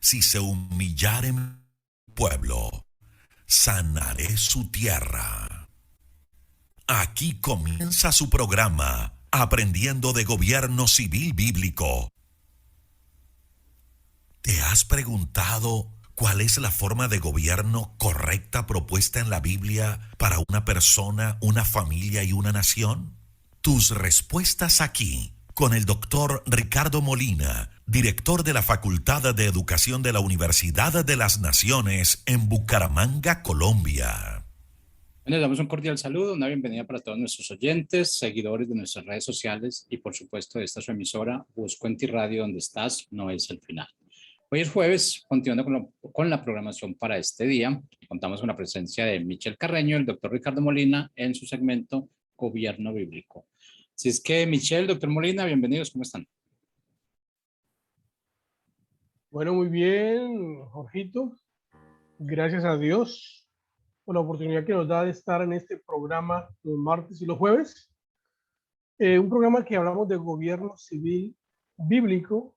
Si se humillare mi pueblo, sanaré su tierra. Aquí comienza su programa, Aprendiendo de Gobierno Civil Bíblico. ¿Te has preguntado cuál es la forma de gobierno correcta propuesta en la Biblia para una persona, una familia y una nación? Tus respuestas aquí, con el doctor Ricardo Molina, director de la Facultad de Educación de la Universidad de las Naciones en Bucaramanga, Colombia. Les damos un cordial saludo, una bienvenida para todos nuestros oyentes, seguidores de nuestras redes sociales y por supuesto de esta su emisora, Buscuenti Radio, donde estás, no es el final. Hoy es jueves, continuando con la programación para este día. Contamos con la presencia de Michel Carreño y el doctor Ricardo Molina en su segmento Gobierno Bíblico. Así es que Michel, doctor Molina, bienvenidos, ¿cómo están? Bueno, muy bien, Jorgito. Gracias a Dios por la oportunidad que nos da de estar en este programa los martes y los jueves. Un programa que hablamos de gobierno civil bíblico,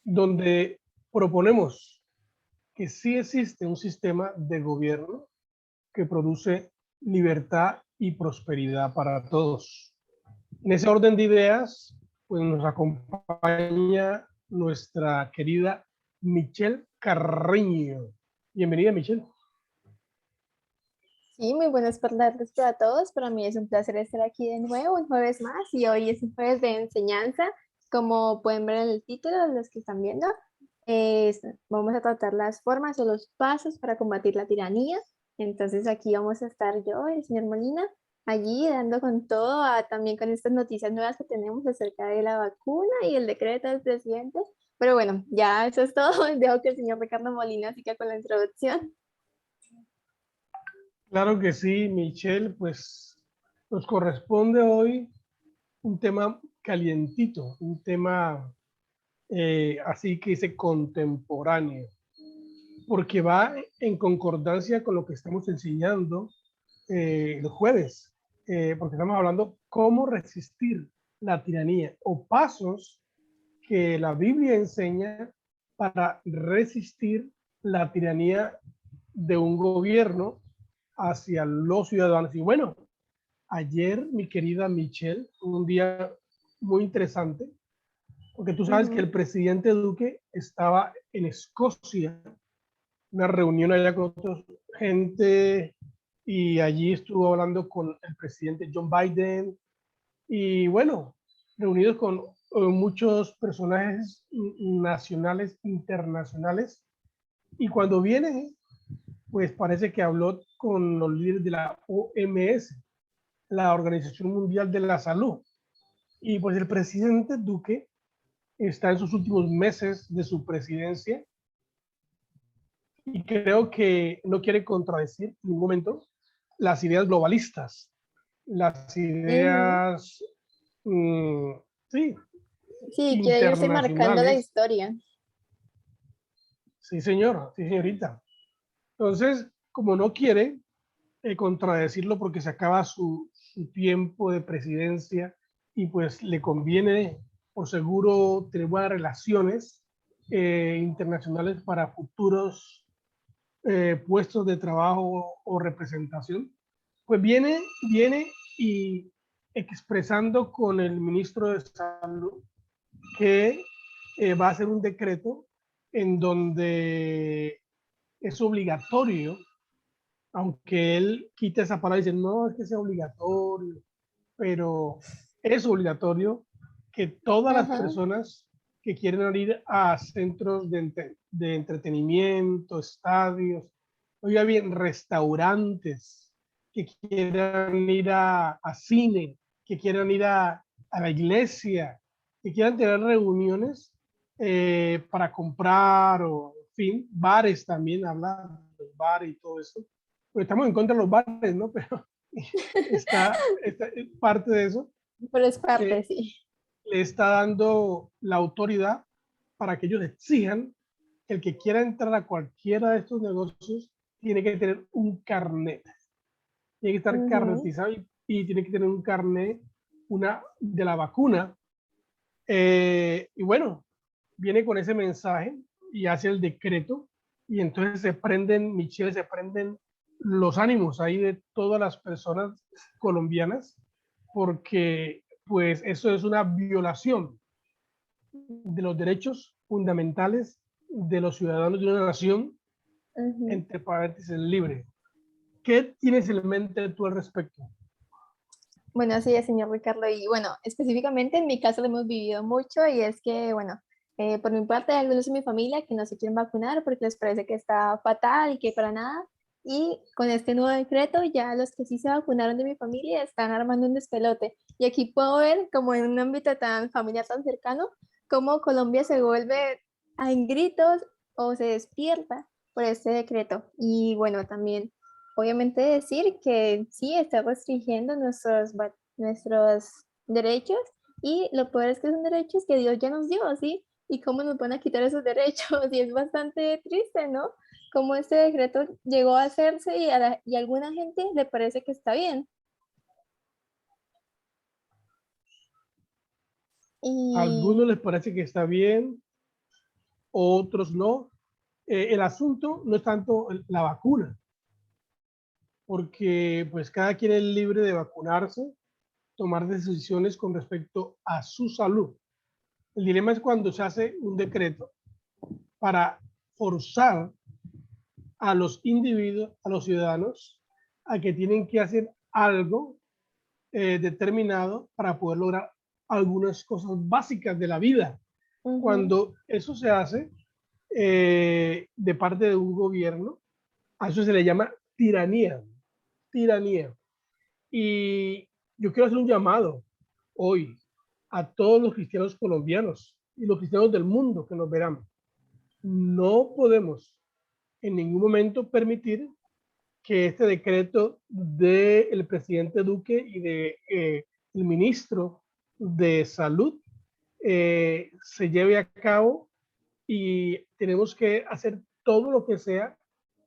donde proponemos que sí existe un sistema de gobierno que produce libertad y prosperidad para todos. En ese orden de ideas, pues nos acompaña nuestra querida Michel Carreño. Bienvenida, Michelle. Sí, muy buenas tardes para todos. Para mí es un placer estar aquí de nuevo, un jueves más, y hoy es un jueves de enseñanza. Como pueden ver en el título, los que están viendo, vamos a tratar las formas o los pasos para combatir la tiranía. Entonces aquí vamos a estar yo, el señor Molina, allí dando con todo, también con estas noticias nuevas que tenemos acerca de la vacuna y el decreto del presidente. Pero bueno, ya eso es todo. Dejo que el señor Ricardo Molina siga con la introducción. Claro que sí, Michelle, pues nos corresponde hoy un tema calientito, un tema así que dice contemporáneo, porque va en concordancia con lo que estamos enseñando los jueves, porque estamos hablando cómo resistir la tiranía o pasos que la Biblia enseña para resistir la tiranía de un gobierno hacia los ciudadanos. Y bueno, ayer, mi querida Michelle, un día muy interesante, porque tú sabes que el presidente Duque estaba en Escocia, una reunión allá con otra gente, y allí estuvo hablando con el presidente John Biden, y bueno, reunidos con muchos personajes nacionales, internacionales, y cuando viene, pues parece que habló con los líderes de la OMS, la Organización Mundial de la Salud. Y pues el presidente Duque está en sus últimos meses de su presidencia y creo que no quiere contradecir en ningún momento las ideas globalistas, las ideas, sí, Sí, quiere irse marcando la internacionales. historia. Sí, señor, sí, señorita. Entonces, como no quiere contradecirlo porque se acaba su tiempo de presidencia y pues le conviene por seguro tener buenas relaciones internacionales para futuros puestos de trabajo o representación, pues viene y expresando con el ministro de Salud que va a hacer un decreto en donde es obligatorio, aunque él quita esa palabra y dice, no, es que sea obligatorio, pero es obligatorio que todas las personas que quieren ir a centros de entretenimiento, estadios, oiga bien, restaurantes, que quieran ir a cine, que quieran ir a la iglesia, que quieran tener reuniones para comprar o, en fin, bares también, hablar de los bares y todo eso. Pues estamos en contra de los bares, ¿no? Pero está parte de eso. Pero es parte, sí. Le está dando la autoridad para que ellos exijan que el que quiera entrar a cualquiera de estos negocios tiene que tener un carnet. Tiene que estar carnetizado y tiene que tener un carnet de la vacuna. Y bueno, viene con ese mensaje y hace el decreto, y entonces se prenden, Michelle, se prenden los ánimos ahí de todas las personas colombianas, porque pues eso es una violación de los derechos fundamentales de los ciudadanos de una nación, Ujú. entre paréntesis, libre. ¿Qué tienes en mente tú al respecto? Bueno, así es, señor Ricardo. Y bueno, específicamente en mi caso lo hemos vivido mucho y es que, bueno, por mi parte hay algunos de mi familia que no se quieren vacunar porque les parece que está fatal y que para nada. Y con este nuevo decreto ya los que sí se vacunaron de mi familia están armando un despelote. Y aquí puedo ver como en un ámbito tan familiar, tan cercano, cómo Colombia se vuelve en gritos o se despierta por este decreto. Y bueno, también obviamente decir que sí está restringiendo nuestros derechos y lo peor es que son derechos que Dios ya nos dio, ¿sí? ¿Y cómo nos van a quitar esos derechos? Y es bastante triste, ¿no? Cómo este decreto llegó a hacerse y a alguna gente le parece que está bien. A algunos Y les parece que está bien, otros no. El asunto no es tanto la vacuna, porque pues cada quien es libre de vacunarse, tomar decisiones con respecto a su salud. El dilema es cuando se hace un decreto para forzar a los individuos, a los ciudadanos, a que tienen que hacer algo determinado para poder lograr algunas cosas básicas de la vida. ujú, Cuando eso se hace de parte de un gobierno, a eso se le llama tiranía, tiranía. Y yo quiero hacer un llamado hoy a todos los cristianos colombianos y los cristianos del mundo que nos verán. No podemos en ningún momento permitir que este decreto del presidente Duque y de el ministro de Salud se lleve a cabo, y tenemos que hacer todo lo que sea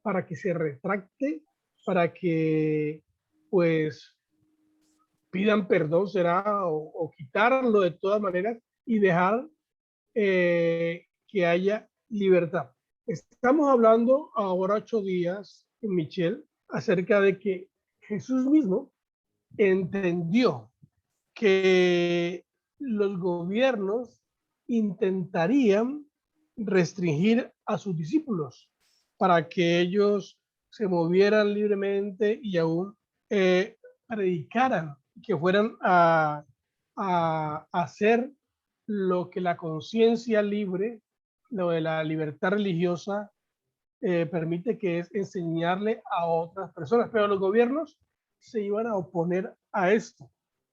para que se retracte, para que pues pidan perdón, será, o quitarlo de todas maneras y dejar que haya libertad. Estamos hablando ahora 8 días, Michelle, acerca de que Jesús mismo entendió que los gobiernos intentarían restringir a sus discípulos para que ellos se movieran libremente y aún predicaran, que fueran a hacer lo que la conciencia libre, lo de la libertad religiosa permite, que es enseñarle a otras personas. Pero los gobiernos se iban a oponer a esto.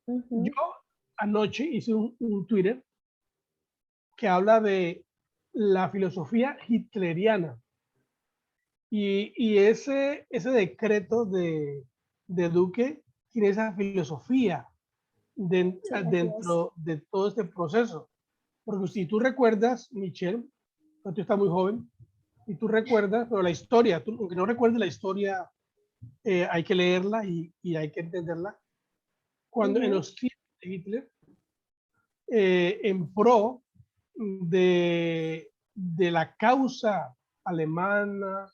Yo ujú. anoche hice un Twitter que habla de la filosofía hitleriana, y ese decreto de Duque tiene esa filosofía Sí, así es. dentro de todo este proceso. Porque si tú recuerdas, Michelle, tú estás muy joven, y tú recuerdas, pero la historia, tú, aunque no recuerdes la historia, hay que leerla y hay que entenderla. Cuando en Ujú, los tiempos de Hitler, en pro de la causa alemana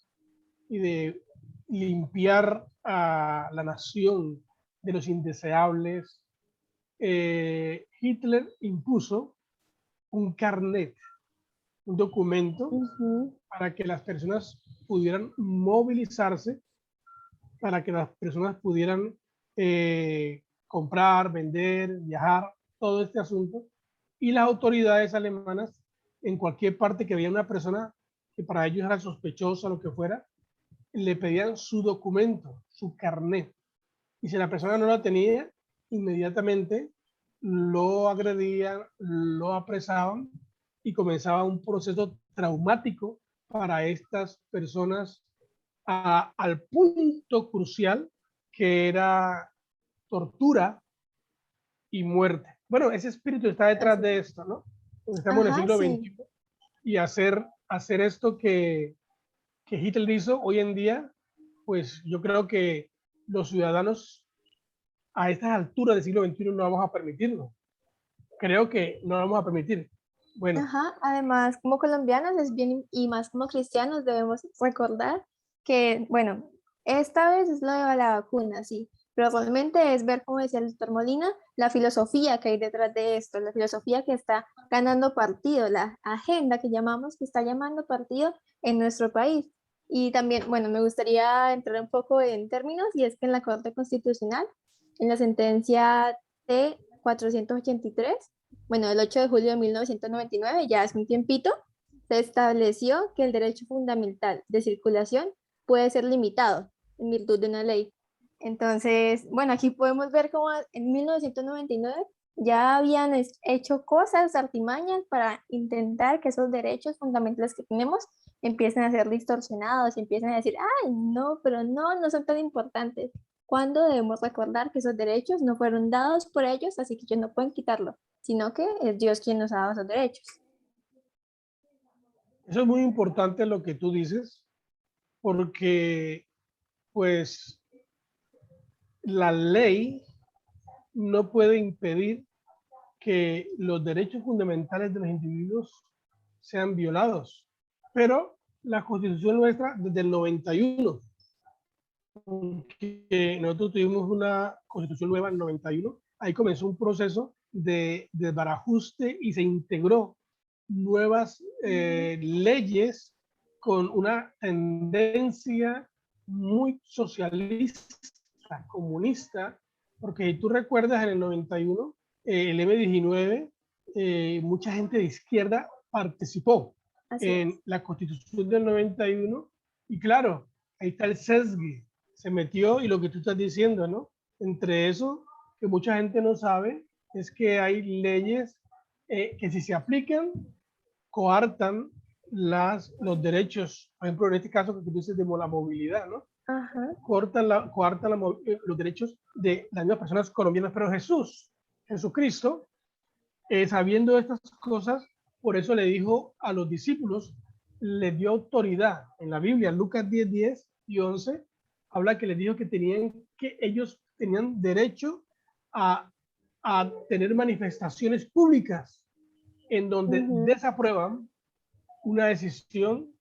y de limpiar a la nación de los indeseables, Hitler impuso un carnet, un documento ujú. para que las personas pudieran movilizarse, para que las personas pudieran comprar, vender, viajar, todo este asunto. Y las autoridades alemanas, en cualquier parte que veía una persona que para ellos era sospechosa, lo que fuera, le pedían su documento, su carnet. Y si la persona no la tenía, inmediatamente lo agredían, lo apresaban, y comenzaba un proceso traumático para estas personas al punto crucial que era tortura y muerte. Bueno, ese espíritu está detrás Así de es. esto, ¿no? Porque estamos en el Ajá, siglo sí. XXI, y hacer esto que Hitler hizo hoy en día, pues yo creo que los ciudadanos a estas alturas del siglo XXI no vamos a permitirlo. Creo que no lo vamos a permitir. Bueno, Ajá, además, como colombianos es bien, y más como cristianos debemos recordar que, bueno, esta vez es lo de la vacuna, sí, pero realmente es ver, como decía el doctor Molina, la filosofía que hay detrás de esto, la filosofía que está ganando partido, la agenda que llamamos que está llamando partido en nuestro país. Y también, bueno, me gustaría entrar un poco en términos, y es que en la Corte Constitucional, en la sentencia T 483, bueno, el 8 de julio de 1999, ya hace un tiempito, se estableció que el derecho fundamental de circulación puede ser limitado en virtud de una ley. Entonces, bueno, aquí podemos ver cómo en 1999 ya habían hecho cosas, artimañas para intentar que esos derechos fundamentales que tenemos empiecen a ser distorsionados y empiecen a decir, ay, no, pero no, no son tan importantes. ¿Cuándo debemos recordar que esos derechos no fueron dados por ellos, así que ellos no pueden quitarlo, sino que es Dios quien nos ha dado esos derechos? eso es muy importante lo que tú dices, porque pues la ley no puede impedir que los derechos fundamentales de los individuos sean violados. Pero la Constitución nuestra, desde el 91, que nosotros tuvimos una Constitución nueva en el 91, ahí comenzó un proceso de desbarajuste y se integró nuevas leyes con una tendencia muy socialista, comunista, porque tú recuerdas en el 91, el M19, mucha gente de izquierda participó Así es. en la Constitución del 91 y claro, ahí está el sesgue, se metió y lo que tú estás diciendo, ¿no? Entre eso, que mucha gente no sabe, es que hay leyes que si se aplican, coartan los derechos, por ejemplo, en este caso que tú dices de la movilidad, ¿no? Ajá. Coartan los derechos de las mismas personas colombianas, pero Jesucristo, sabiendo estas cosas, por eso le dijo a los discípulos, le dio autoridad. En la Biblia, Lucas 10, 10 y 11, habla que les dijo que ellos tenían derecho a, a tener manifestaciones públicas en donde Ujú. desaprueban una decisión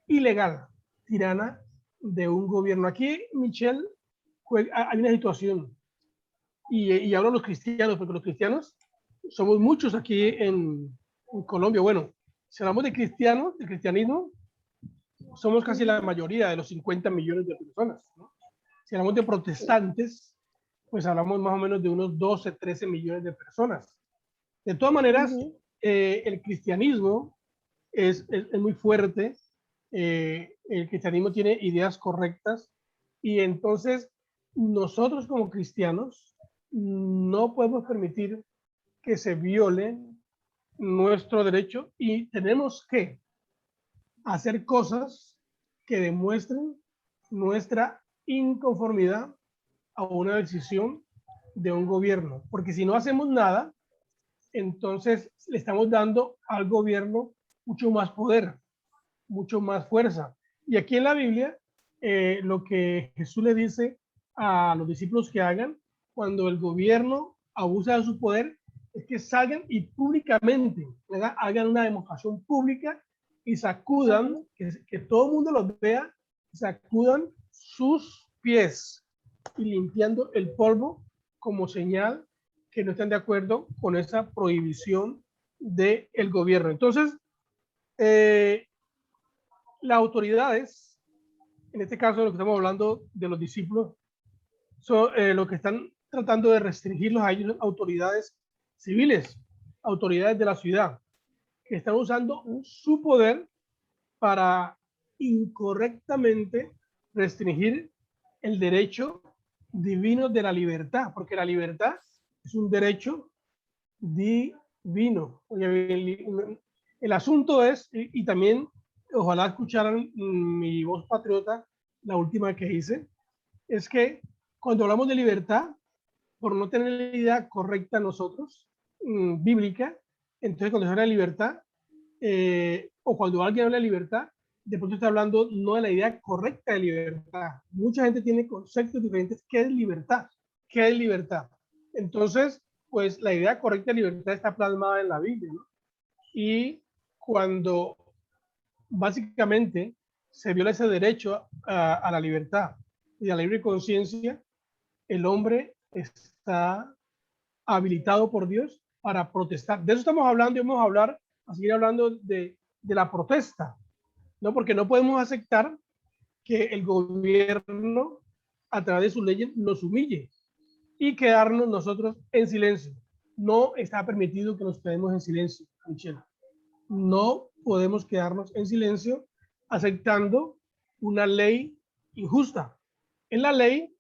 ilegal, tirana de un gobierno. Aquí, Michelle, hay una situación, y hablo de los cristianos, porque los cristianos somos muchos aquí en Colombia. Bueno, si hablamos de cristianos, de cristianismo, somos casi la Ujú. mayoría de los 50 millones de personas, ¿no? Si hablamos de Sí. protestantes, pues hablamos más o menos de unos 12, 13 millones de personas. De todas maneras, Ujú. el cristianismo es muy fuerte, el cristianismo tiene ideas correctas y entonces nosotros como cristianos no podemos permitir que se viole nuestro derecho y tenemos que hacer cosas que demuestren nuestra inconformidad a una decisión de un gobierno, porque si no hacemos nada, entonces le estamos dando al gobierno mucho más poder, mucho más fuerza. Y aquí en la Biblia, lo que Jesús le dice a los discípulos que hagan cuando el gobierno abusa de su poder es que salgan y públicamente hagan una demostración pública y Ajá. sacudan, que todo el mundo los vea, sacudan sus pies y limpiando el polvo como señal que no están de acuerdo con esa prohibición del gobierno. Entonces, eh, las autoridades, en este caso de lo que estamos hablando de los discípulos, son lo que están tratando de restringirlos a ellos, autoridades civiles, autoridades de la ciudad, que están usando Ujú. su poder para incorrectamente restringir el derecho divino de la libertad, porque la libertad es un derecho divino. El asunto es, y también ojalá escucharan mi voz patriota, la última que hice, es que cuando hablamos de libertad, por no tener la idea correcta nosotros, bíblica, entonces cuando se habla de libertad, o cuando alguien habla de libertad, de pronto está hablando no de la idea correcta de libertad. Mucha gente tiene conceptos diferentes. ¿Qué es libertad? ¿Qué es libertad? Entonces, pues la idea correcta de libertad está plasmada en la Biblia, ¿no? y cuando básicamente se viola ese derecho a la libertad y a la libre conciencia, el hombre está habilitado por Dios para protestar. De eso estamos hablando y vamos a hablar, a seguir hablando de la protesta, ¿no? Porque no podemos aceptar que el gobierno a través de sus leyes nos humille y quedarnos nosotros en silencio. No está permitido que nos quedemos en silencio, Michelle. No podemos quedarnos en silencio aceptando una ley injusta. En la ley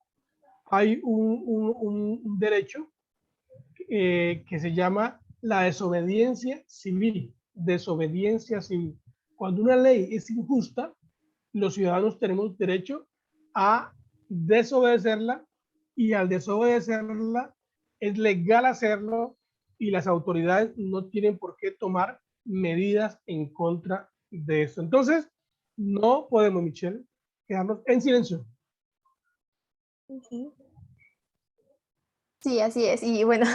hay un derecho que se llama la desobediencia civil. Desobediencia civil. Cuando una ley es injusta, los ciudadanos tenemos derecho a desobedecerla y al desobedecerla es legal hacerlo y las autoridades no tienen por qué tomar medidas en contra de eso. Entonces, no podemos, Michelle, quedarnos en silencio. Sí, así es. Y bueno,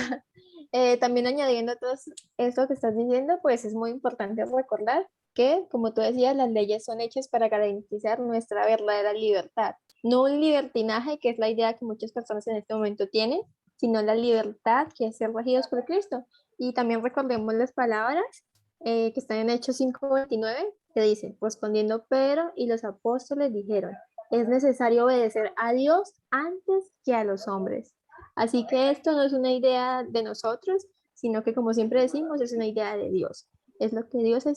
también añadiendo todo esto que estás diciendo, pues es muy importante recordar que, como tú decías, las leyes son hechas para garantizar nuestra verdadera libertad. No un libertinaje, que es la idea que muchas personas en este momento tienen, sino la libertad que es ser regidos por Cristo. Y también recordemos las palabras que están en Hechos 5:29, que dicen, respondiendo Pedro y los apóstoles dijeron, es necesario obedecer a Dios antes que a los hombres. Así que esto no es una idea de nosotros, sino que, como siempre decimos, es una idea de Dios. Es lo que Dios ha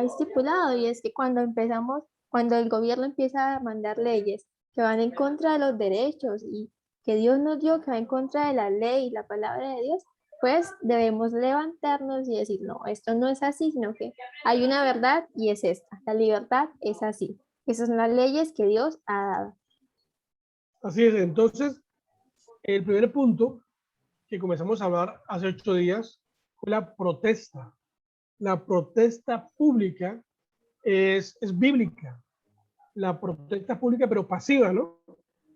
estipulado, y es que cuando el gobierno empieza a mandar leyes que van en contra de los derechos y que Dios nos dio, que va en contra de la ley y la palabra de Dios, pues debemos levantarnos y decir, no, esto no es así, sino que hay una verdad y es esta. La libertad es así. Esas son las leyes que Dios ha dado. Así es, entonces, el primer punto que comenzamos a hablar hace 8 días fue la protesta. La protesta pública es bíblica. La protesta pública, pero pasiva, ¿no?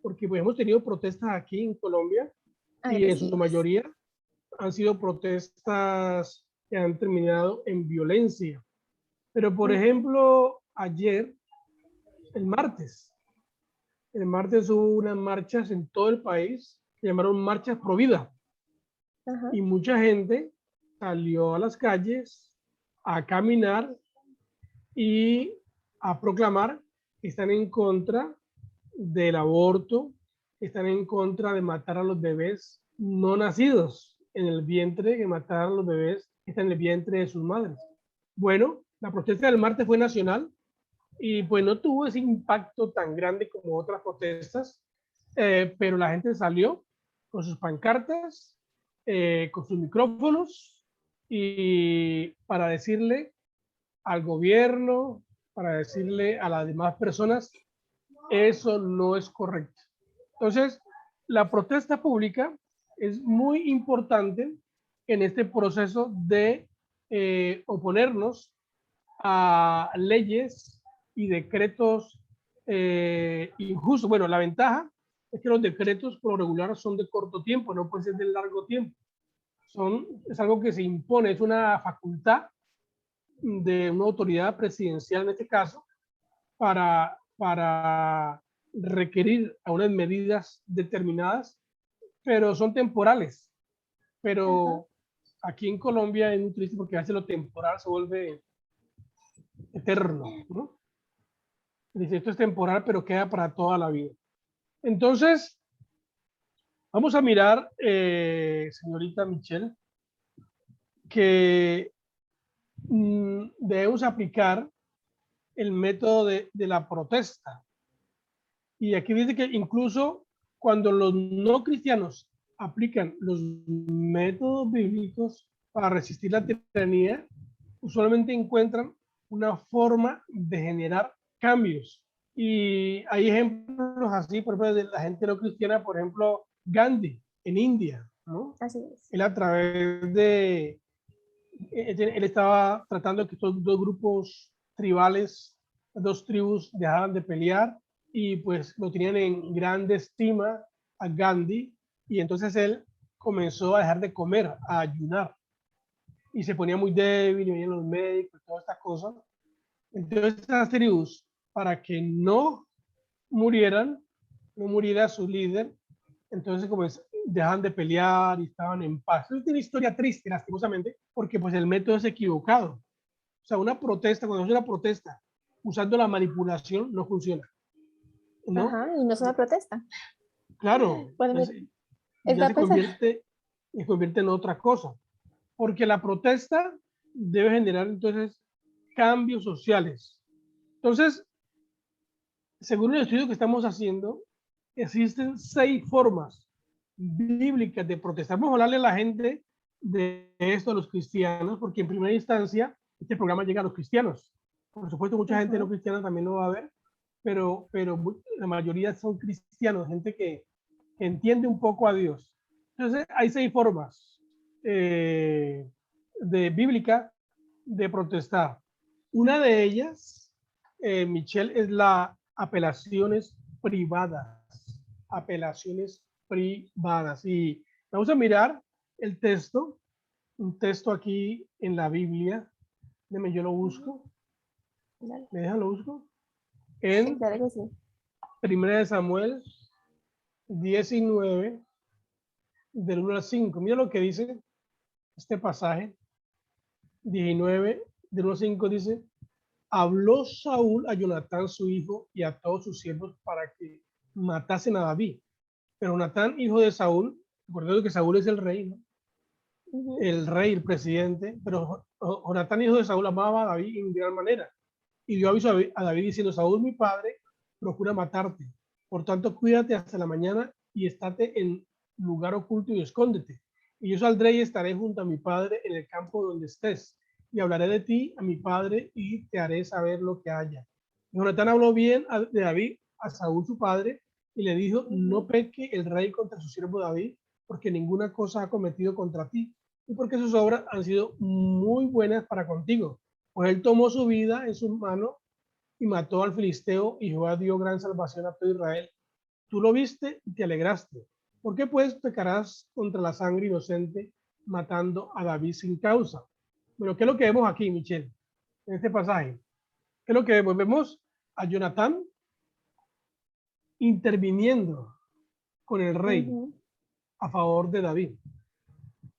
Porque pues, hemos tenido protestas aquí en Colombia y en su mayoría han sido protestas que han terminado en violencia. Pero, por ejemplo, ayer, el martes hubo unas marchas en todo el país que llamaron marchas pro vida. Y mucha gente salió a las calles a caminar y a proclamar que están en contra del aborto, que están en contra de matar a los bebés no nacidos en el vientre, que matar a los bebés que están en el vientre de sus madres. Bueno, la protesta del martes fue nacional y pues no tuvo ese impacto tan grande como otras protestas, pero la gente salió con sus pancartas, con sus micrófonos y para decirle al gobierno, para decirle a las demás personas, eso no es correcto. Entonces, la protesta pública es muy importante en este proceso de oponernos a leyes y decretos injustos. Bueno, la ventaja es que los decretos por lo regular son de corto tiempo, no pueden ser de largo tiempo. Es algo que se impone, es una facultad de una autoridad presidencial en este caso para requerir a unas medidas determinadas, pero son temporales. Pero aquí en Colombia es muy triste porque a veces lo temporal se vuelve eterno, ¿no? Dice, esto es temporal, pero queda para toda la vida. Entonces, vamos a mirar, señorita Michelle, que debemos aplicar el método de la protesta. Y aquí dice que incluso cuando los no cristianos aplican los métodos bíblicos para resistir la tiranía, usualmente encuentran una forma de generar cambios. Y hay ejemplos así, por ejemplo, de la gente no cristiana, por ejemplo, Gandhi en India, ¿no? Así es. Él a través de, él estaba tratando de que estos dos grupos tribales, dos tribus dejaran de pelear y pues lo tenían en grande estima a Gandhi y entonces él comenzó a dejar de comer, a ayunar. y se ponía muy débil y venían los médicos y todas estas cosas. Entonces estas tribus, para que no murieran, no muriera su líder, entonces como dejaban de pelear y estaban en paz. Es una historia triste, lastimosamente, porque pues el método es equivocado. O sea, una protesta, cuando es una protesta usando la manipulación, no funciona, ¿no? Ajá, y no es una protesta. Claro, Bueno, pues, es ya la cosa. se convierte en otra cosa, porque la protesta debe generar entonces cambios sociales. Entonces, según el estudio que estamos haciendo, existen 6 formas bíblicas de protestar. Vamos a hablarle a la gente de esto a los cristianos, porque en primera instancia este programa llega a los cristianos. Por supuesto, mucha gente no cristiana también lo va a ver, pero la mayoría son cristianos, gente que entiende un poco a Dios. Entonces, hay 6 formas de bíblica de protestar. Una de ellas, Michelle, es la apelaciones privadas. Apelaciones privadas. Y vamos a mirar el texto, un texto aquí en la Biblia. Déjame, yo lo busco. Dale. ¿Me dejan lo busco? Sí, En claro que sí. 1 Samuel 19, del 1 al 5. Mira lo que dice este pasaje. 19, del 1 al 5 dice: habló Saúl a Jonatán su hijo y a todos sus siervos para que matasen a David. Pero Jonatán, hijo de Saúl, recordando que Saúl es el rey, ¿no? El rey, el presidente, pero Jonatán, hijo de Saúl, amaba a David en gran manera. Y dio aviso a David diciendo: Saúl, mi padre, procura matarte. Por tanto, cuídate hasta la mañana y estate en lugar oculto y escóndete. Y yo saldré y estaré junto a mi padre en el campo donde estés. Y hablaré de ti a mi padre y te haré saber lo que haya. Y Jonatán habló bien de David a Saúl su padre y le dijo: no peque el rey contra su siervo David, porque ninguna cosa ha cometido contra ti y porque sus obras han sido muy buenas para contigo. Pues él tomó su vida en su mano y mató al filisteo, y Jehová dio gran salvación a todo Israel. Tú lo viste y te alegraste. ¿Por qué pues pecarás contra la sangre inocente matando a David sin causa? Bueno, ¿qué es lo que vemos aquí, Michelle, en este pasaje? ¿Qué es lo que vemos? Vemos a Jonatán interviniendo con el rey a favor de David.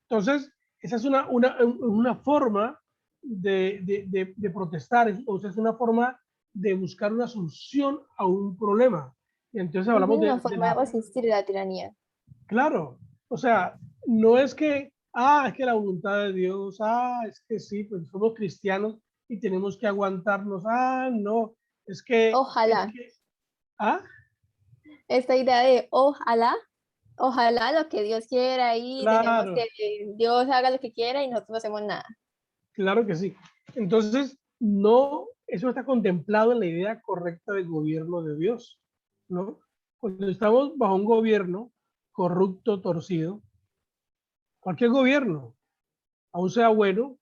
Entonces, esa es una forma de protestar, o sea, es una forma de buscar una solución a un problema. Y entonces hablamos Una forma de resistir la tiranía. Claro, o sea, no es que, es que la voluntad de Dios, es que sí, pues somos cristianos y tenemos que aguantarnos, no, Ojalá. ¿ah? Esta idea de ojalá lo que Dios quiera y dejemos Claro, que Dios haga lo que quiera y nosotros no hacemos nada. claro que sí. Entonces, no, eso está contemplado en la idea correcta del gobierno de Dios, ¿no? Cuando estamos bajo un gobierno corrupto, torcido, cualquier gobierno, aún sea bueno,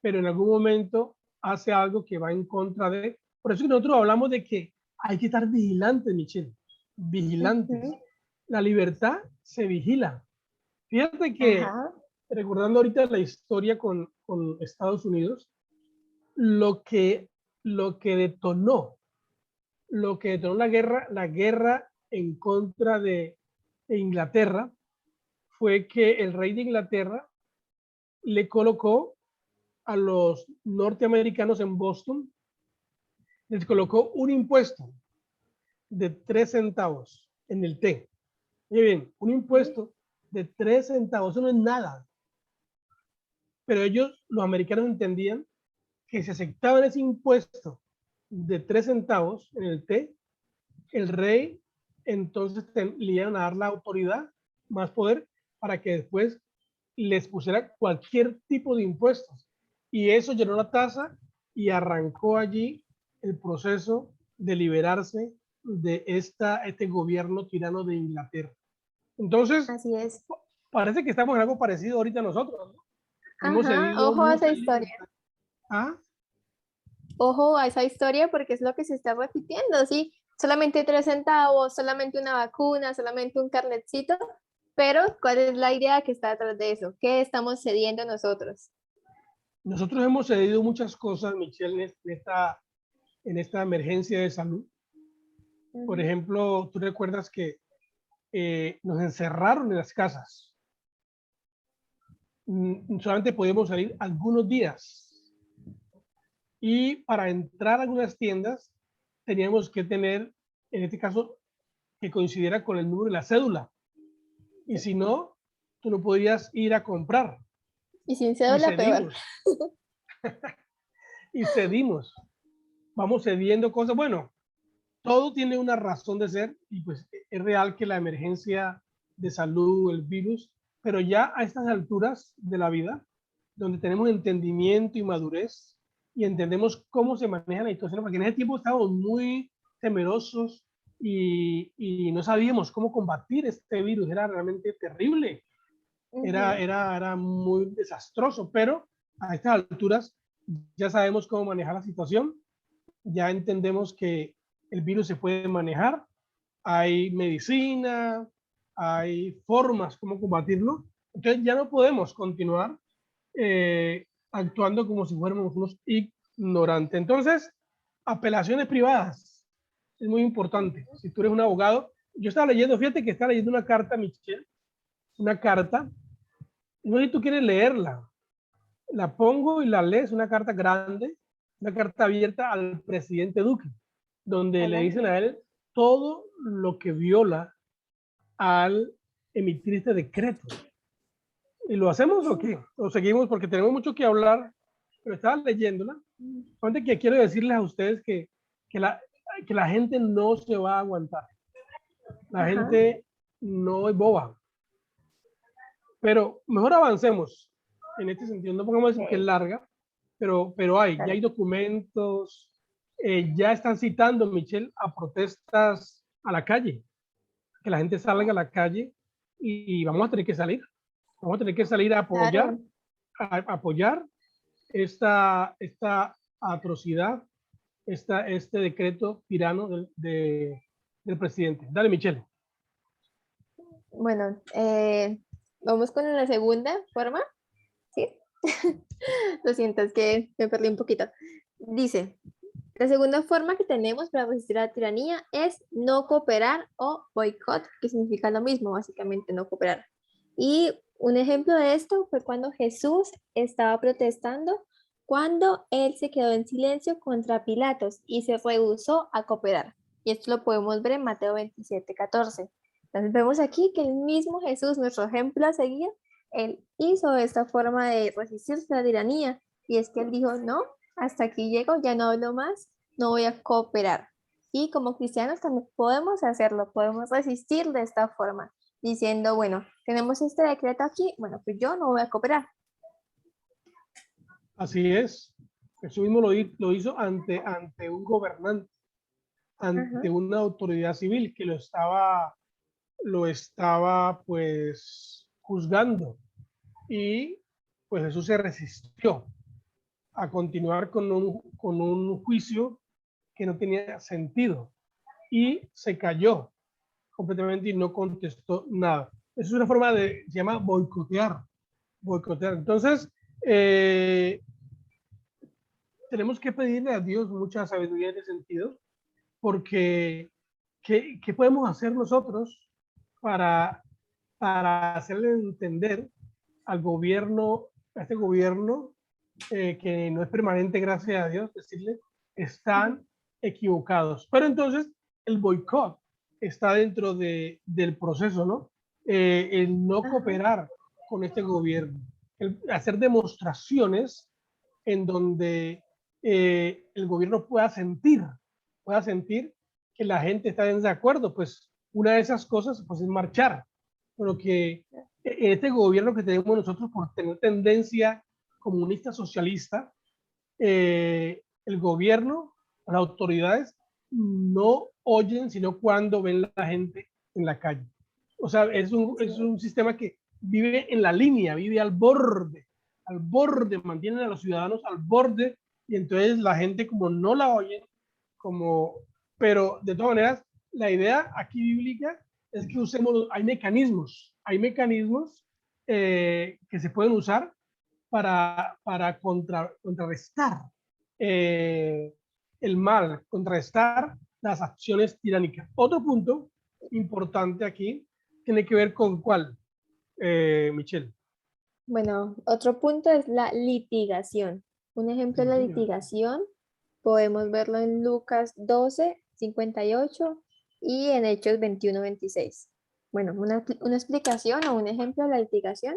pero en algún momento hace algo que va en contra de... Por eso que nosotros hablamos de que hay que estar vigilantes, Michelle, vigilantes. La libertad se vigila. Fíjate que, recordando ahorita la historia con Estados Unidos, lo que detonó la guerra en contra de Inglaterra, fue que el rey de Inglaterra le colocó a los norteamericanos en Boston, les colocó un impuesto de 3 centavos en el té. Muy bien, un impuesto de 3 centavos, eso no es nada. Pero ellos, los americanos, entendían que si aceptaban ese impuesto de 3 centavos en el té, el rey entonces le iban a dar la autoridad, más poder, para que después les pusiera cualquier tipo de impuestos. Y eso llenó la tasa y arrancó allí el proceso de liberarse de este gobierno tirano de Inglaterra. Entonces, así es. Parece que estamos en algo parecido ahorita nosotros, ¿no? Hemos cedido Ojo a esa mucha historia. libertad. Ojo a esa historia porque es lo que se está repitiendo, ¿sí? Solamente 3 centavos, solamente una vacuna, solamente un carnetcito, pero ¿cuál es la idea que está detrás de eso? ¿Qué estamos cediendo nosotros? Nosotros hemos cedido muchas cosas, Michelle, en esta emergencia de salud. Por ejemplo, tú recuerdas que nos encerraron en las casas. Solamente podíamos salir algunos días. Y para entrar a algunas tiendas teníamos que tener, en este caso, que coincidiera con el número de la cédula. Y si no, tú no podías ir a comprar. Y sin Y cédula, peor. cedimos. Y cedimos. Vamos cediendo cosas. Bueno, todo tiene una razón de ser y pues es real que la emergencia de salud, el virus, pero ya a estas alturas de la vida, donde tenemos entendimiento y madurez y entendemos cómo se maneja la situación, porque en ese tiempo estábamos muy temerosos y no sabíamos cómo combatir este virus, era realmente terrible, era muy desastroso, pero a estas alturas ya sabemos cómo manejar la situación, ya entendemos que el virus se puede manejar, hay medicina, hay formas como combatirlo, entonces ya no podemos continuar actuando como si fuéramos unos ignorantes. Entonces, apelaciones privadas es muy importante. Si tú eres un abogado, yo estaba leyendo, fíjate que estaba leyendo una carta, Michelle, una carta, no sé si tú quieres leerla, la pongo y la lees, una carta grande, una carta abierta al presidente Duque, donde le dicen a él todo lo que viola al emitir este decreto. ¿Y lo hacemos o qué? ¿O seguimos? Porque tenemos mucho que hablar, pero estaba leyéndola. Antes que quiero decirles a ustedes que la gente no se va a aguantar. La gente no es boba. Pero mejor avancemos en este sentido. No pongamos decir que es larga, pero ya hay documentos, ya están citando, Michelle, a protestas a la calle. Que la gente salga a la calle y vamos a tener que salir. Vamos a tener que salir a apoyar, a apoyar esta atrocidad, este decreto tirano del presidente. Dale, Michelle. Bueno, vamos con la segunda forma. ¿Sí? Lo siento, es que me perdí un poquito. Dice, la segunda forma que tenemos para resistir a la tiranía es no cooperar o boicot, que significa lo mismo, básicamente no cooperar. Y un ejemplo de esto fue cuando Jesús estaba protestando, cuando él se quedó en silencio contra Pilatos y se rehusó a cooperar. Y esto lo podemos ver en Mateo 27:14. Entonces vemos aquí que el mismo Jesús, nuestro ejemplo a seguir, él hizo esta forma de resistirse a la tiranía. Y es que él dijo, no, hasta aquí llego, ya no hablo más, no voy a cooperar. Y como cristianos también podemos hacerlo, podemos resistir de esta forma, diciendo, bueno, tenemos este decreto aquí, bueno, pues yo no voy a cooperar. Así es. Jesús mismo lo hizo ante un gobernante, ante una autoridad civil que lo estaba pues juzgando. Y pues Jesús se resistió a continuar con un juicio que no tenía sentido y se cayó completamente y no contestó nada. Eso es una forma se llama boicotear. Entonces, tenemos que pedirle a Dios mucha sabiduría en ese sentido, porque ¿qué podemos hacer nosotros para hacerle entender al gobierno, a este gobierno que no es permanente, gracias a Dios, decirle, están equivocados? Pero entonces el boicot está dentro del proceso, ¿no? El no cooperar con este gobierno, el hacer demostraciones en donde el gobierno pueda sentir que la gente está en desacuerdo. Pues una de esas cosas pues, es marchar. Pero que en este gobierno que tenemos nosotros, por tener tendencia comunista socialista, el gobierno, las autoridades no oyen sino cuando ven la gente en la calle. O sea, es un sistema que vive en la línea, vive al borde, mantienen a los ciudadanos al borde, y entonces la gente como no la oyen, pero de todas maneras, la idea aquí bíblica es que usemos, hay mecanismos que se pueden usar para contrarrestar el mal, contrarrestar las acciones tiránicas. Otro punto importante aquí tiene que ver con ¿cuál, Michelle? Bueno, otro punto es la litigación. Un ejemplo de la litigación podemos verlo en Lucas 12:58 y en Hechos 21:26. Bueno, una explicación o un ejemplo de la litigación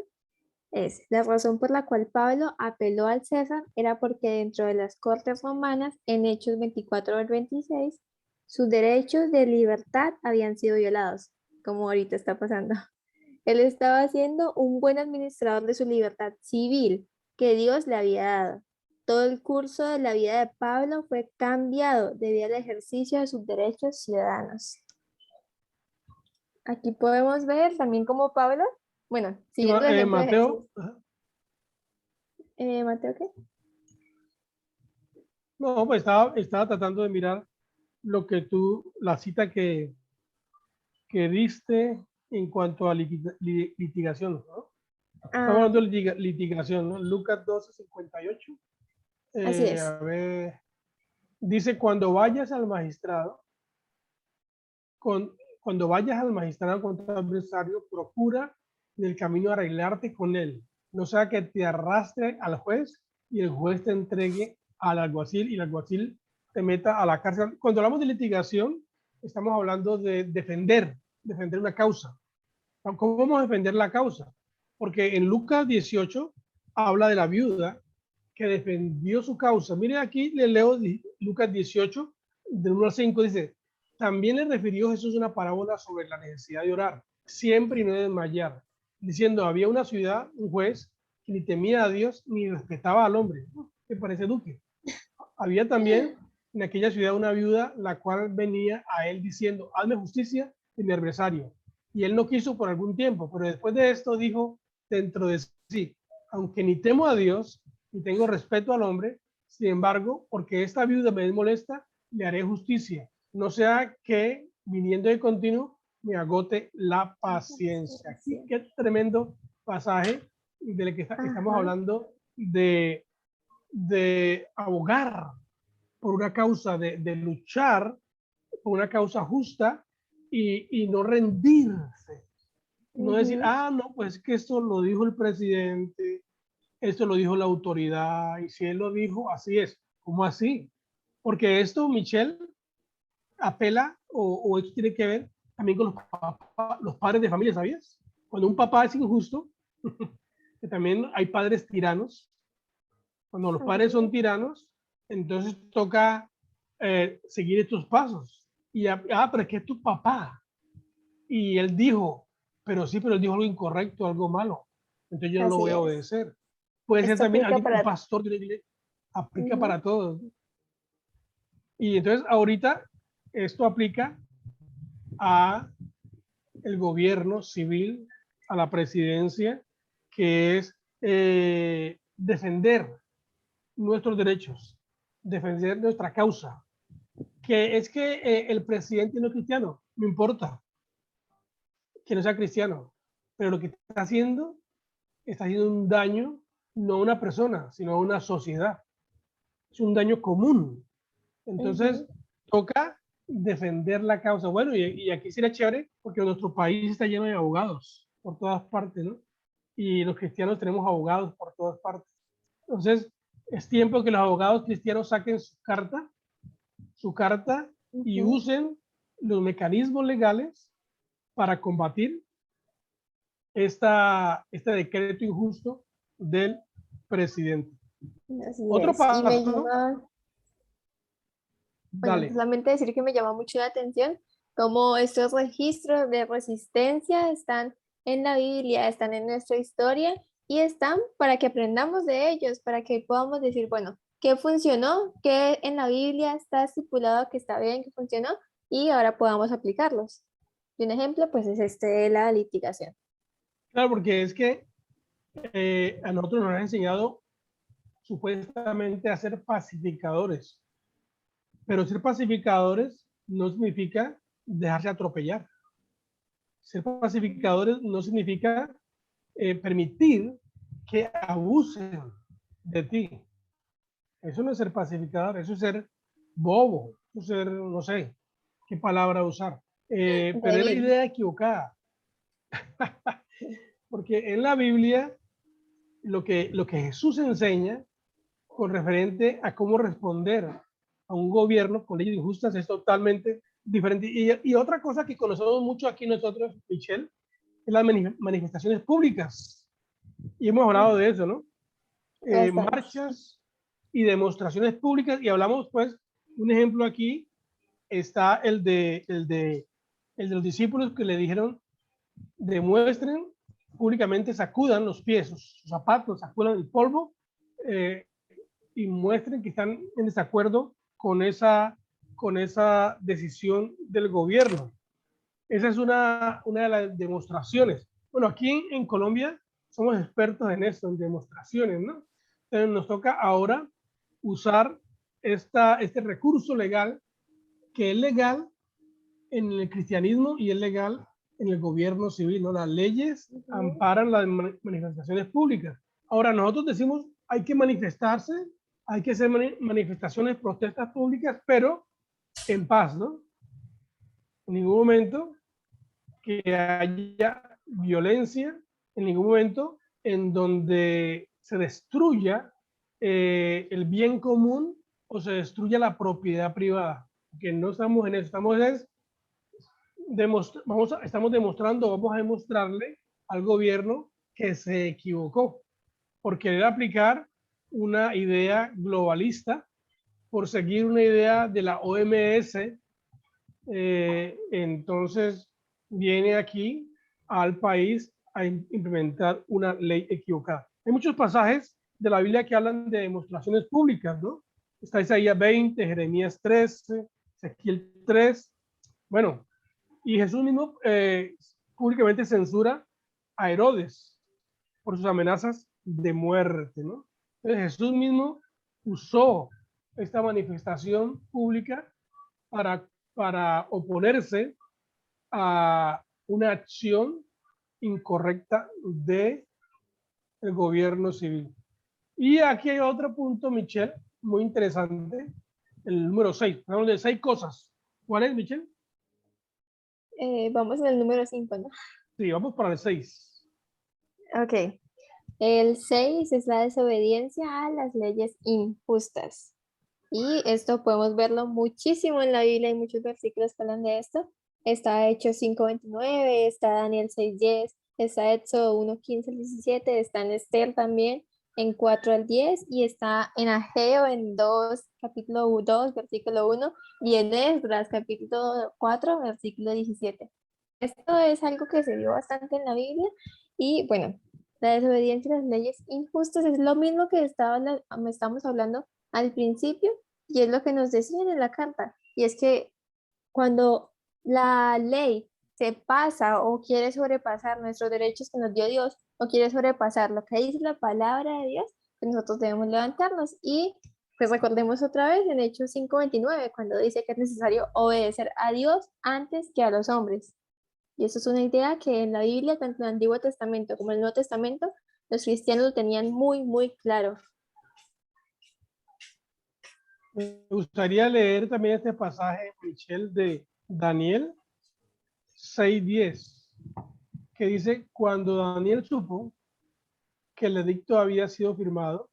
es la razón por la cual Pablo apeló al César era porque dentro de las cortes romanas, en Hechos 24:26, sus derechos de libertad habían sido violados, como ahorita está pasando. Él estaba siendo un buen administrador de su libertad civil que Dios le había dado. Todo el curso de la vida de Pablo fue cambiado debido al ejercicio de sus derechos ciudadanos. Aquí podemos ver también como Pablo, bueno, siguiendo el ejemplo de Mateo. Jesús. ¿Mateo qué? No, pues estaba tratando de mirar la cita que diste en cuanto a litigación, ¿no? Estamos hablando de litigación, ¿no? Lucas 12:58. Así es. A ver, dice, cuando vayas al magistrado contra tu adversario, procura en el camino arreglarte con él. No sea que te arrastre al juez y el juez te entregue al alguacil y el alguacil te meta a la cárcel. Cuando hablamos de litigación, estamos hablando de defender una causa. ¿Cómo vamos a defender la causa? Porque en Lucas 18 habla de la viuda que defendió su causa. Miren aquí, le leo Lucas 18, del 1 al 5, dice, también le refirió Jesús una parábola sobre la necesidad de orar, siempre y no desmayar, diciendo, había una ciudad, un juez, que ni temía a Dios ni respetaba al hombre. ¿Qué parece, Duque? Había también en aquella ciudad una viuda, la cual venía a él diciendo, hazme justicia de mi adversario. Y él no quiso por algún tiempo, pero después de esto dijo dentro de sí, aunque ni temo a Dios, ni tengo respeto al hombre, sin embargo, porque esta viuda me es molesta, le haré justicia, no sea que viniendo de continuo me agote la paciencia. Aquí, qué tremendo pasaje del que estamos hablando de abogar por una causa, de luchar por una causa justa y no rendirse. No decir, no, pues que esto lo dijo el presidente, esto lo dijo la autoridad, y si él lo dijo, así es. ¿Cómo así? Porque esto, Michelle, apela o esto tiene que ver también con los padres de familia, ¿sabías? Cuando un papá es injusto, que también hay padres tiranos. Cuando los padres son tiranos, entonces toca seguir estos pasos. Pero es que es tu papá. Y él dijo, pero él dijo algo incorrecto, algo malo. Entonces yo no lo voy a obedecer. Puede ser también alguien, un pastor de la iglesia, aplica para todos. Y entonces ahorita esto aplica a el gobierno civil, a la presidencia, que es defender nuestros derechos, defender nuestra causa. Que es que el presidente no es cristiano, no importa que no sea cristiano, pero lo que está haciendo un daño no a una persona, sino a una sociedad. Es un daño común. Entonces, toca defender la causa. Bueno, y aquí sería chévere porque nuestro país está lleno de abogados por todas partes, ¿no? Y los cristianos tenemos abogados por todas partes. Entonces, es tiempo que los abogados cristianos saquen su carta y usen los mecanismos legales para combatir este decreto injusto del presidente. Otro paso. Bueno, solamente decir que me llama mucho la atención cómo estos registros de resistencia están en la Biblia, están en nuestra historia y están para que aprendamos de ellos, para que podamos decir, bueno, ¿qué funcionó? ¿Qué en la Biblia está estipulado que está bien, que funcionó? Y ahora podamos aplicarlos. Y un ejemplo, pues es la litigación. Claro, porque es que a nosotros nos han enseñado supuestamente a ser pacificadores. Pero ser pacificadores no significa dejarse atropellar. Ser pacificadores no significa permitir que abusen de ti. Eso no es ser pacificador, eso es ser bobo, eso es ser, no sé qué palabra usar. Pero es la Débil. idea equivocada. Porque en la Biblia lo que Jesús enseña con referente a cómo responder a un gobierno con leyes injustas es totalmente diferente. Y otra cosa que conocemos mucho aquí nosotros, Michelle, es las manifestaciones públicas. Y hemos hablado de eso, ¿no? Bastante. Marchas y demostraciones públicas. Y hablamos, pues, un ejemplo aquí está el de los discípulos que le dijeron, demuestren públicamente, sacudan los pies, sus zapatos, sacudan el polvo eh, y muestren que están en desacuerdo con esa decisión del gobierno. Esa es una de las demostraciones. Bueno, aquí en Colombia somos expertos en esto, en demostraciones, ¿no? Entonces nos toca ahora usar este recurso legal, que es legal en el cristianismo y es legal en el gobierno civil, ¿no? Las leyes amparan las manifestaciones públicas. Ahora nosotros decimos, hay que manifestarse, hay que hacer manifestaciones, protestas públicas, pero en paz, ¿no? En ningún momento que haya violencia, en ningún momento en donde se destruya el bien común o se destruya la propiedad privada. Que no estamos en eso, estamos demostrando, vamos a demostrarle al gobierno que se equivocó por querer aplicar una idea globalista, por seguir una idea de la OMS. Entonces viene aquí al país a implementar una ley equivocada. Hay muchos pasajes de la Biblia que hablan de demostraciones públicas, ¿no? Está Isaías 20, Jeremías 13, Ezequiel 3. Bueno, y Jesús mismo públicamente censura a Herodes por sus amenazas de muerte, ¿no? Entonces Jesús mismo usó esta manifestación pública para oponerse a una acción incorrecta del gobierno civil. Y aquí hay otro punto, Michelle, muy interesante, el número 6. Hablamos de 6 cosas. ¿Cuál es, Michelle? Vamos en el número 5, ¿no? Sí, vamos para el 6. Ok. El 6 es la desobediencia a las leyes injustas. Y esto podemos verlo muchísimo en la Biblia, hay muchos versículos que hablan de esto. Está Hechos 5:29, está Daniel 6:10, está Éxodo 1:15-17, está en Esther también, en 4-10, y está en Ageo en 2, capítulo 2, versículo 1, y en Esdras, capítulo 4, versículo 17. Esto es algo que se vio bastante en la Biblia, y bueno, la desobediencia a las leyes injustas es lo mismo que estamos hablando al principio, y es lo que nos decían en la carta, y es que cuando la ley se pasa o quiere sobrepasar nuestros derechos que nos dio Dios, o quiere sobrepasar lo que dice la palabra de Dios, pues nosotros debemos levantarnos. Y pues recordemos otra vez en Hechos 5:29, cuando dice que es necesario obedecer a Dios antes que a los hombres. Y eso es una idea que en la Biblia, tanto en el Antiguo Testamento como en el Nuevo Testamento, los cristianos lo tenían muy, muy claro. Me gustaría leer también este pasaje, Michelle, de Daniel 6:10, que dice, cuando Daniel supo que el edicto había sido firmado,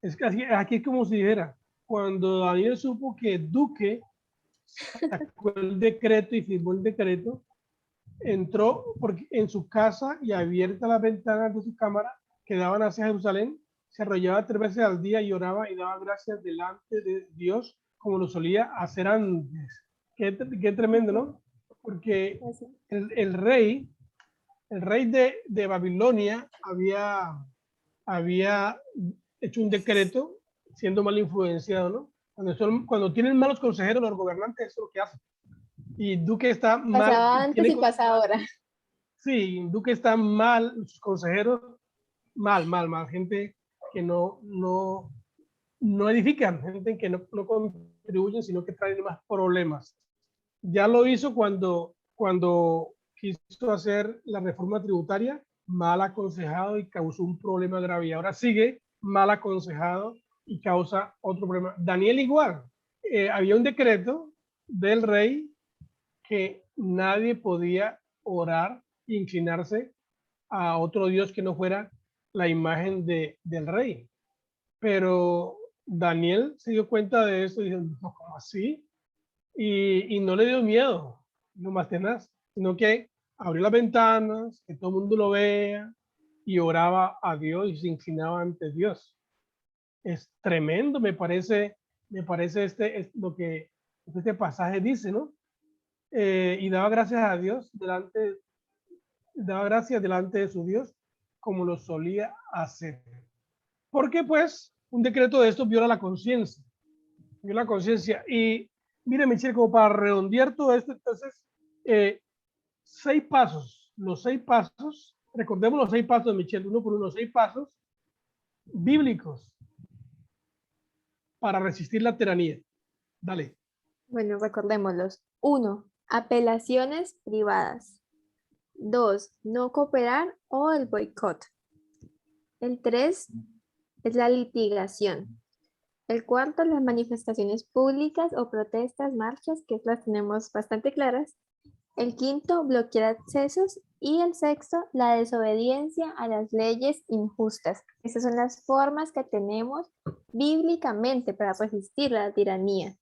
es que aquí es como si dijera, cuando Daniel supo que Duque sacó el decreto y firmó el decreto, entró porque en su casa y abierta las ventanas de su cámara que daban hacia Jerusalén, se arrollaba 3 veces al día y oraba y daba gracias delante de Dios como lo solía hacer antes. Qué tremendo, ¿no? Porque Así. el rey de Babilonia había hecho un decreto siendo mal influenciado, ¿no? Cuando tienen malos consejeros los gobernantes, eso es lo que hacen. Y Duque está mal, Pasaba antes y pasa ahora. sí, Duque está mal, sus consejeros mal, gente que no edifican, gente que no contribuyen, sino que traen más problemas. Ya lo hizo cuando quiso hacer la reforma tributaria, mal aconsejado y causó un problema grave. Y ahora sigue mal aconsejado y causa otro problema. Daniel igual. Había un decreto del rey que nadie podía orar e inclinarse a otro Dios que no fuera la imagen del rey. Pero Daniel se dio cuenta de eso y dijo, no, ¿cómo así? Y no le dio miedo, no más tenaz, sino que abrió las ventanas, que todo el mundo lo vea, y oraba a Dios y se inclinaba ante Dios. Es tremendo, me parece lo que este pasaje dice, ¿no? Y daba gracias a Dios daba gracias delante de su Dios, como lo solía hacer. Porque pues un decreto de esto viola la conciencia. Viola la conciencia. Y mire, Michelle, como para redondear todo esto, entonces, 6 pasos, los 6 pasos, recordemos los 6 pasos, Michelle, uno por uno, 6 pasos bíblicos para resistir la tiranía. Dale. Bueno, recordémoslos. 1. Apelaciones privadas. 2. No cooperar o el boicot. El 3 es la litigación. El 4, las manifestaciones públicas o protestas, marchas, que las tenemos bastante claras. El 5, bloquear accesos. Y el 6, la desobediencia a las leyes injustas. Esas son las formas que tenemos bíblicamente para resistir la tiranía.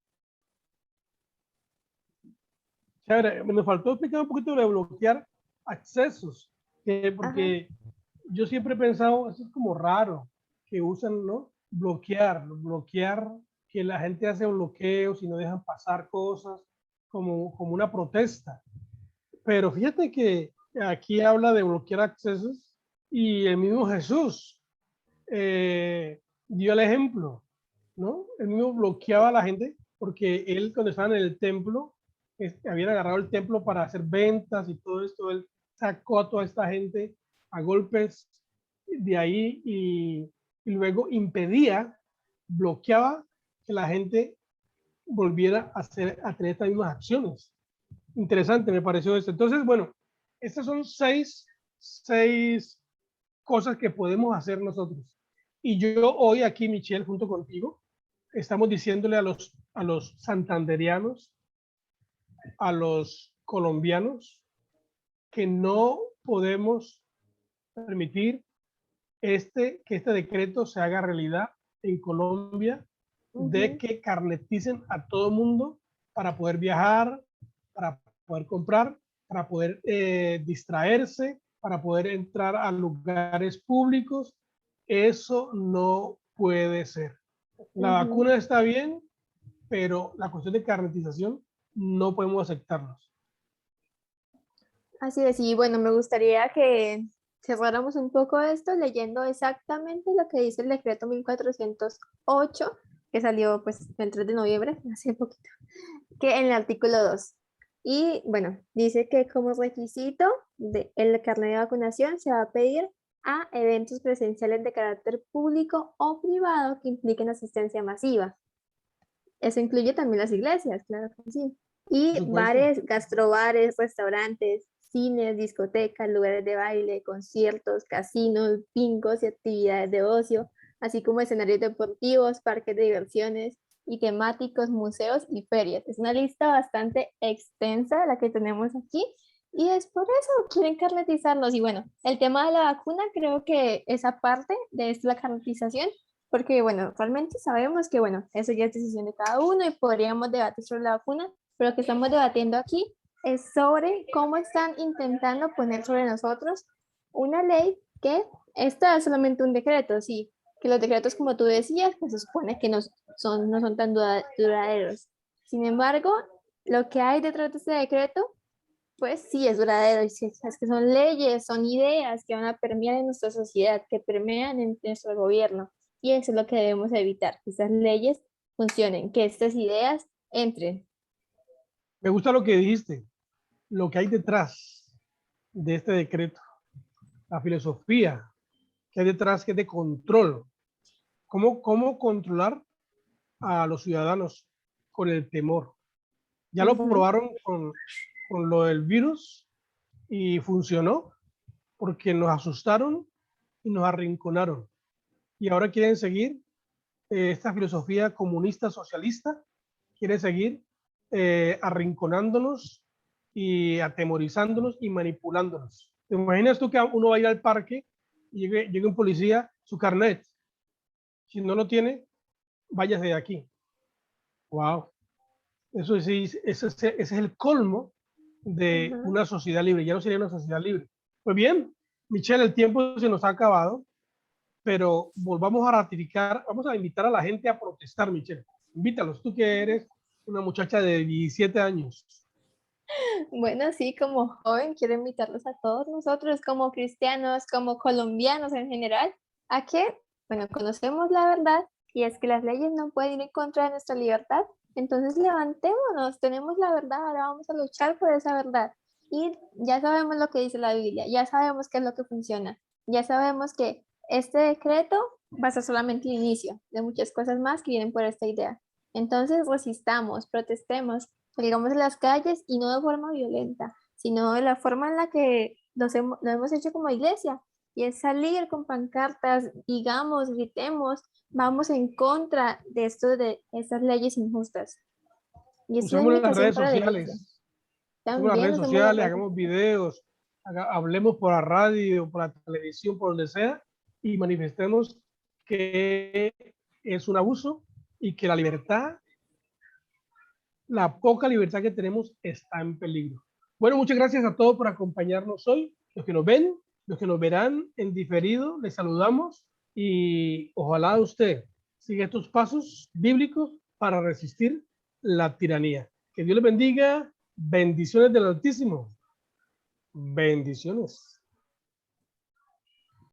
Chévere, me faltó explicar un poquito de bloquear accesos, porque yo siempre he pensado, eso es como raro, que usan, ¿no? Bloquear, que la gente hace bloqueos y no dejan pasar cosas como una protesta. Pero fíjate que aquí habla de bloquear accesos y el mismo Jesús dio el ejemplo, ¿no? Él mismo bloqueaba a la gente porque él cuando estaba en el templo, habían agarrado el templo para hacer ventas y todo esto, él sacó a toda esta gente a golpes de ahí y luego impedía, bloqueaba que la gente volviera a tener estas mismas acciones. Interesante me pareció esto. Entonces, bueno, estas son seis cosas que podemos hacer nosotros. Y yo hoy aquí, Michelle, junto contigo, estamos diciéndole a los santanderianos, a los colombianos, que no podemos permitir que este decreto se haga realidad en Colombia, de que carneticen a todo mundo para poder viajar, para poder comprar, para poder distraerse, para poder entrar a lugares públicos. Eso no puede ser. La vacuna está bien, pero la cuestión de carnetización no podemos aceptarlos. Así es, y bueno, me gustaría que cerráramos un poco esto leyendo exactamente lo que dice el decreto 1408, que salió pues el 3 de noviembre, hace poquito, que en el artículo 2. Y bueno, dice que como requisito del carnet de vacunación se va a pedir a eventos presenciales de carácter público o privado que impliquen asistencia masiva. Eso incluye también las iglesias, claro que sí. Y bares, gastrobares, restaurantes, cines, discotecas, lugares de baile, conciertos, casinos, bingos y actividades de ocio, así como escenarios deportivos, parques de diversiones y temáticos, museos y ferias. Es una lista bastante extensa la que tenemos aquí y es por eso quieren carnetizarlos. Y bueno, el tema de la vacuna, creo que esa parte de esto, la carnetización, porque bueno, realmente sabemos que bueno, eso ya es decisión de cada uno y podríamos debatir sobre la vacuna, pero lo que estamos debatiendo aquí es sobre cómo están intentando poner sobre nosotros una ley que esto es solamente un decreto, sí, que los decretos, como tú decías, pues se supone que no son tan duraderos. Sin embargo, lo que hay detrás de este decreto, pues sí es duradero, y es que son leyes, son ideas que van a permear en nuestra sociedad, que permean en nuestro gobierno, y eso es lo que debemos evitar, que esas leyes funcionen, que estas ideas entren. Me gusta lo que dijiste, lo que hay detrás de este decreto, la filosofía que hay detrás, que es de control. ¿Cómo controlar a los ciudadanos con el temor? Ya lo probaron con lo del virus y funcionó. porque nos asustaron y nos arrinconaron. Y ahora quieren seguir esta filosofía comunista socialista, quiere seguir arrinconándonos y atemorizándonos y manipulándonos. ¿Te imaginas tú que uno va a ir al parque y llegue un policía, su carnet? Si no lo tiene, váyase de aquí. Wow. Eso sí, ese es el colmo de una sociedad libre. Ya no sería una sociedad libre. Pues bien, Michelle, el tiempo se nos ha acabado, pero volvamos a ratificar, vamos a invitar a la gente a protestar, Michelle. Invítalos, tú que eres una muchacha de 17 años. Bueno, sí, como joven, quiero invitarlos a todos nosotros, como cristianos, como colombianos en general, a que, bueno, conocemos la verdad y es que las leyes no pueden ir en contra de nuestra libertad. Entonces levantémonos, tenemos la verdad, ahora vamos a luchar por esa verdad. Y ya sabemos lo que dice la Biblia, ya sabemos qué es lo que funciona, ya sabemos que este decreto va a ser solamente el inicio de muchas cosas más que vienen por esta idea. Entonces resistamos, protestemos, salgamos a las calles y no de forma violenta, sino de la forma en la que lo hemos hecho como iglesia, y es salir con pancartas, digamos, gritemos, vamos en contra de esto, de estas leyes injustas. Y es una Usemos las invitación redes para la iglesia. sociales, También usamos las redes hagamos videos, hablemos por la radio, por la televisión, por donde sea, y manifestemos que es un abuso y que la libertad, la poca libertad que tenemos está en peligro. Bueno, muchas gracias a todos por acompañarnos hoy. Los que nos ven, los que nos verán en diferido, les saludamos y ojalá usted siga estos pasos bíblicos para resistir la tiranía. Que Dios les bendiga. Bendiciones del Altísimo. Bendiciones.